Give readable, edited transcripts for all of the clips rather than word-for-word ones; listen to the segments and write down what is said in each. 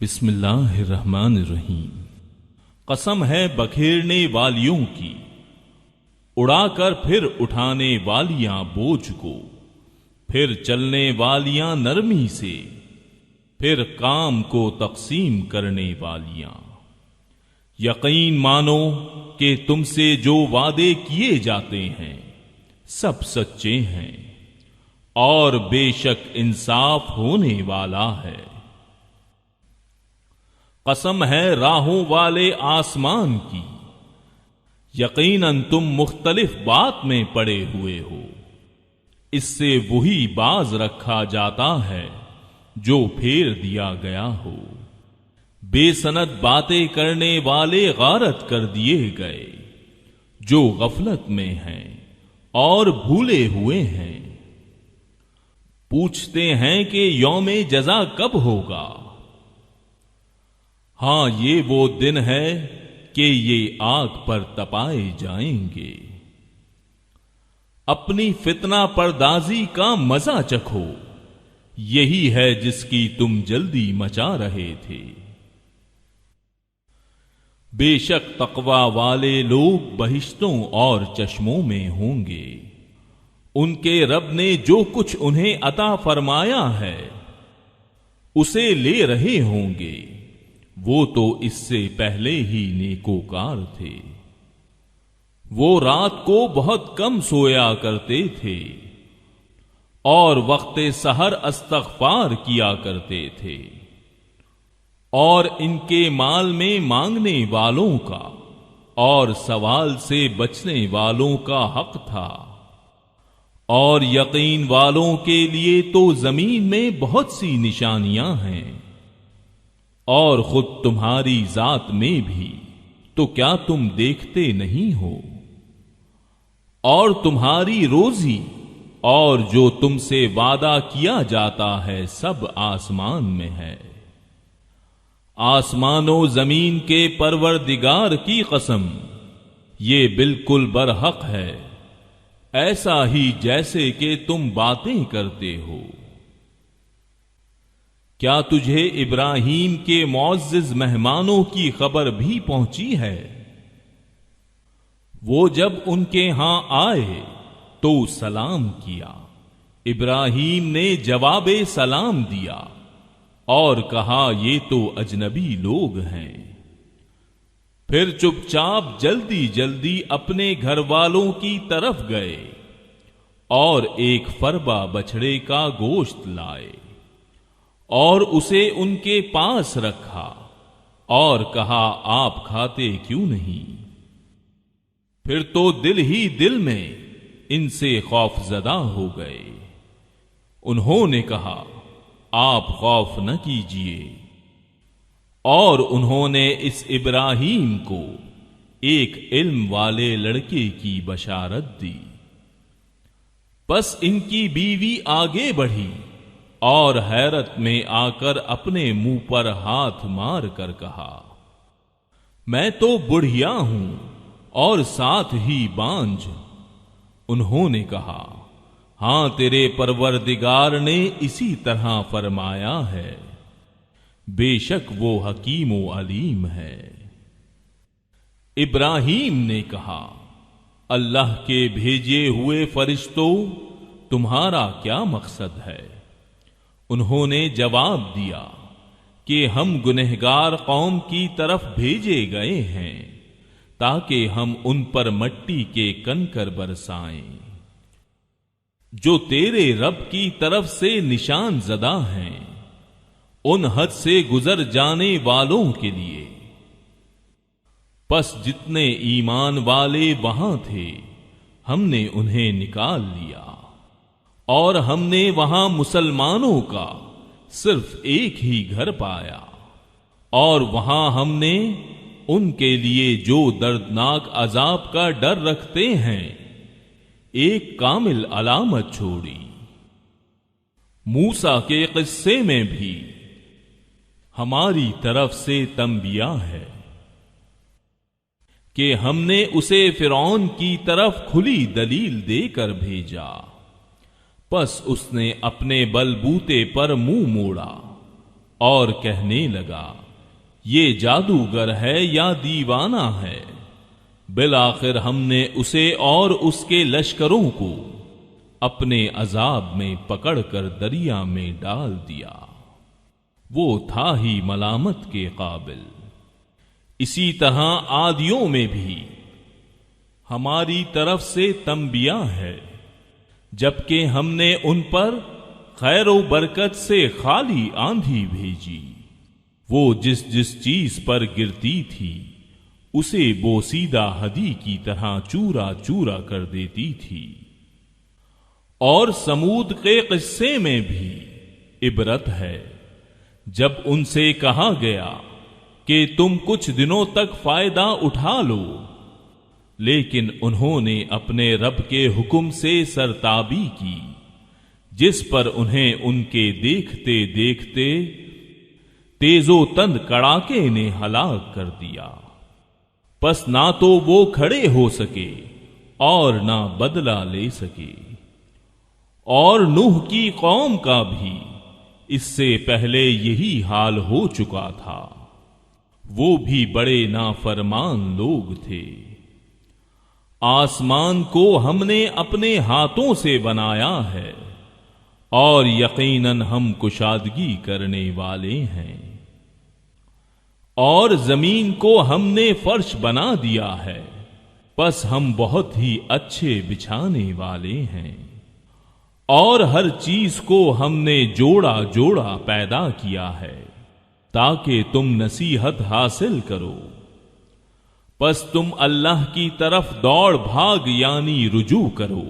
بسم اللہ الرحمن الرحیم۔ قسم ہے بکھیرنے والیوں کی، اڑا کر پھر اٹھانے والیاں بوجھ کو، پھر چلنے والیاں نرمی سے، پھر کام کو تقسیم کرنے والیاں۔ یقین مانو کہ تم سے جو وعدے کیے جاتے ہیں سب سچے ہیں، اور بے شک انصاف ہونے والا ہے۔ قسم ہے راہوں والے آسمان کی، یقیناً تم مختلف بات میں پڑے ہوئے ہو، اس سے وہی باز رکھا جاتا ہے جو پھیر دیا گیا ہو۔ بے سند باتیں کرنے والے غارت کر دیے گئے جو غفلت میں ہیں اور بھولے ہوئے ہیں۔ پوچھتے ہیں کہ یوم جزا کب ہوگا؟ ہاں یہ وہ دن ہے کہ یہ آگ پر تپائے جائیں گے۔ اپنی فتنہ پردازی کا مزہ چکھو، یہی ہے جس کی تم جلدی مچا رہے تھے۔ بے شک تقوی والے لوگ بہشتوں اور چشموں میں ہوں گے، ان کے رب نے جو کچھ انہیں عطا فرمایا ہے اسے لے رہے ہوں گے، وہ تو اس سے پہلے ہی نیکوکار تھے۔ وہ رات کو بہت کم سویا کرتے تھے اور وقت سحر استغفار کیا کرتے تھے، اور ان کے مال میں مانگنے والوں کا اور سوال سے بچنے والوں کا حق تھا، اور یقین والوں کے لیے تو زمین میں بہت سی نشانیاں ہیں، اور خود تمہاری ذات میں بھی، تو کیا تم دیکھتے نہیں ہو؟ اور تمہاری روزی اور جو تم سے وعدہ کیا جاتا ہے سب آسمان میں ہے۔ آسمان و زمین کے پروردگار کی قسم، یہ بالکل برحق ہے، ایسا ہی جیسے کہ تم باتیں کرتے ہو۔ کیا تجھے ابراہیم کے معزز مہمانوں کی خبر بھی پہنچی ہے؟ وہ جب ان کے ہاں آئے تو سلام کیا، ابراہیم نے جواب سلام دیا اور کہا یہ تو اجنبی لوگ ہیں۔ پھر چپ چاپ جلدی جلدی اپنے گھر والوں کی طرف گئے اور ایک فربا بچھڑے کا گوشت لائے اور اسے ان کے پاس رکھا اور کہا آپ کھاتے کیوں نہیں؟ پھر تو دل ہی دل میں ان سے خوف زدہ ہو گئے۔ انہوں نے کہا آپ خوف نہ کیجیے، اور انہوں نے اس ابراہیم کو ایک علم والے لڑکے کی بشارت دی۔ پس ان کی بیوی آگے بڑھی اور حیرت میں آ کر اپنے منہ پر ہاتھ مار کر کہا میں تو بڑھیا ہوں اور ساتھ ہی بانجھ۔ انہوں نے کہا ہاں تیرے پروردگار نے اسی طرح فرمایا ہے، بے شک وہ حکیم و علیم ہے۔ ابراہیم نے کہا اللہ کے بھیجے ہوئے فرشتوں، تمہارا کیا مقصد ہے؟ انہوں نے جواب دیا کہ ہم گنہگار قوم کی طرف بھیجے گئے ہیں تاکہ ہم ان پر مٹی کے کنکر برسائیں جو تیرے رب کی طرف سے نشان زدہ ہیں، ان حد سے گزر جانے والوں کے لیے۔ پس جتنے ایمان والے وہاں تھے ہم نے انہیں نکال لیا، اور ہم نے وہاں مسلمانوں کا صرف ایک ہی گھر پایا، اور وہاں ہم نے ان کے لیے جو دردناک عذاب کا ڈر رکھتے ہیں ایک کامل علامت چھوڑی۔ موسیٰ کے قصے میں بھی ہماری طرف سے تنبیہ ہے کہ ہم نے اسے فرعون کی طرف کھلی دلیل دے کر بھیجا، پس اس نے اپنے بل بوتے پر منہ موڑا اور کہنے لگا یہ جادوگر ہے یا دیوانہ ہے۔ بالآخر ہم نے اسے اور اس کے لشکروں کو اپنے عذاب میں پکڑ کر دریا میں ڈال دیا، وہ تھا ہی ملامت کے قابل۔ اسی طرح عادیوں میں بھی ہماری طرف سے تنبیہ ہے، جبکہ ہم نے ان پر خیر و برکت سے خالی آندھی بھیجی، وہ جس جس چیز پر گرتی تھی اسے بوسیدہ ہدی کی طرح چورا چورا کر دیتی تھی۔ اور سمود کے قصے میں بھی عبرت ہے، جب ان سے کہا گیا کہ تم کچھ دنوں تک فائدہ اٹھا لو، لیکن انہوں نے اپنے رب کے حکم سے سرتابی کی، جس پر انہیں ان کے دیکھتے دیکھتے تیز و تند کڑاکے نے ہلاک کر دیا۔ پس نہ تو وہ کھڑے ہو سکے اور نہ بدلہ لے سکے۔ اور نوح کی قوم کا بھی اس سے پہلے یہی حال ہو چکا تھا، وہ بھی بڑے نافرمان لوگ تھے۔ آسمان کو ہم نے اپنے ہاتھوں سے بنایا ہے، اور یقیناً ہم کشادگی کرنے والے ہیں۔ اور زمین کو ہم نے فرش بنا دیا ہے، پس ہم بہت ہی اچھے بچھانے والے ہیں۔ اور ہر چیز کو ہم نے جوڑا جوڑا پیدا کیا ہے تاکہ تم نصیحت حاصل کرو۔ پس تم اللہ کی طرف دوڑ بھاگ یعنی رجوع کرو،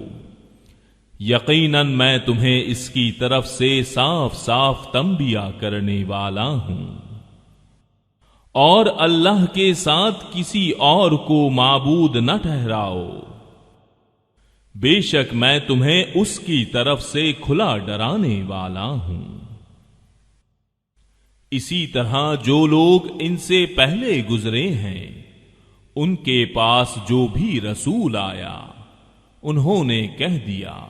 یقیناً میں تمہیں اس کی طرف سے صاف صاف تنبیہ کرنے والا ہوں۔ اور اللہ کے ساتھ کسی اور کو معبود نہ ٹھہراؤ، بے شک میں تمہیں اس کی طرف سے کھلا ڈرانے والا ہوں۔ اسی طرح جو لوگ ان سے پہلے گزرے ہیں، ان کے پاس جو بھی رسول آیا انہوں نے کہہ دیا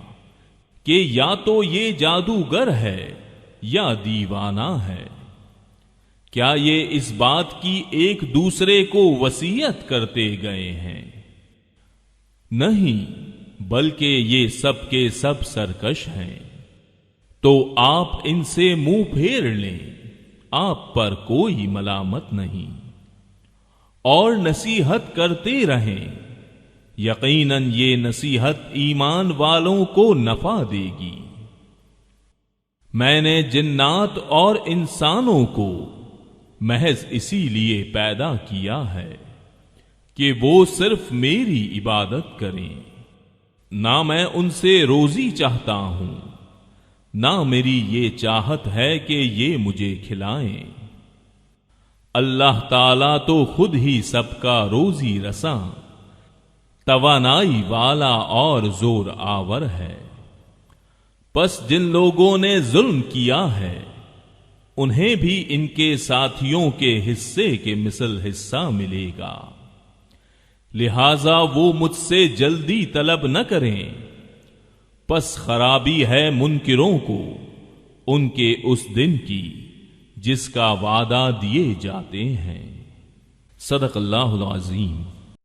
کہ یا تو یہ جادوگر ہے یا دیوانہ ہے۔ کیا یہ اس بات کی ایک دوسرے کو وصیت کرتے گئے ہیں؟ نہیں، بلکہ یہ سب کے سب سرکش ہیں۔ تو آپ ان سے منہ پھیر لیں، آپ پر کوئی ملامت نہیں، اور نصیحت کرتے رہیں، یقیناً یہ نصیحت ایمان والوں کو نفع دے گی۔ میں نے جنات اور انسانوں کو محض اسی لیے پیدا کیا ہے کہ وہ صرف میری عبادت کریں، نہ میں ان سے روزی چاہتا ہوں، نہ میری یہ چاہت ہے کہ یہ مجھے کھلائیں۔ اللہ تعالیٰ تو خود ہی سب کا روزی رساں، توانائی والا اور زور آور ہے۔ پس جن لوگوں نے ظلم کیا ہے انہیں بھی ان کے ساتھیوں کے حصے کے مثل حصہ ملے گا، لہذا وہ مجھ سے جلدی طلب نہ کریں۔ پس خرابی ہے منکروں کو ان کے اس دن کی جس کا وعدہ دیے جاتے ہیں۔ صدق اللہ العظیم۔